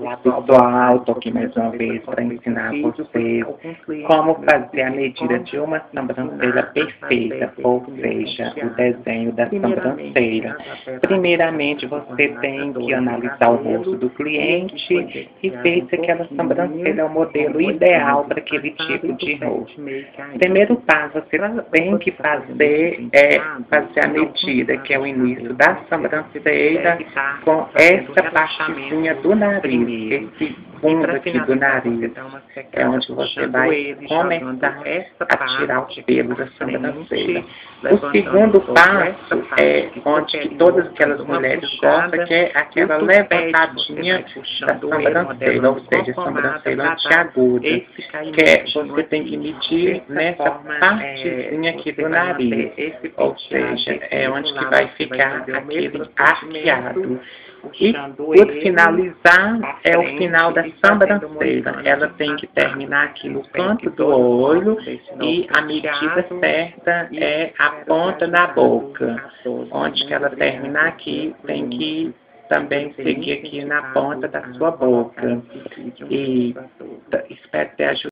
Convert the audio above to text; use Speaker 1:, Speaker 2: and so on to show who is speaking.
Speaker 1: Olá pessoal, estou aqui mais uma vez para ensinar vocês como fazer a medida de uma sobrancelha perfeita, ou seja, o desenho da sobrancelha. Primeiramente você tem que analisar o rosto do cliente e ver se aquela sobrancelha é o modelo ideal para aquele tipo de rosto. Primeiro passo você tem que fazer fazer a medida, que é o início da sobrancelha com essa partezinha do nariz, esse fundo aqui do nariz, é onde você vai começar a tirar os pelos da sobrancelha. O segundo passo é onde que todas aquelas mulheres gostam, que é aquela levantadinha da sobrancelha, ou seja, sobrancelha antiaguda, que é, você tem que medir nessa partezinha aqui do nariz, ou seja, é onde que vai ficar aquele arqueado. E por finalizar, é o final da sobrancelha. Ela tem que terminar aqui no canto do olho e a medida certa é a ponta da boca. Onde que ela terminar aqui, tem que também seguir aqui na ponta da sua boca. E espero ter ajudado.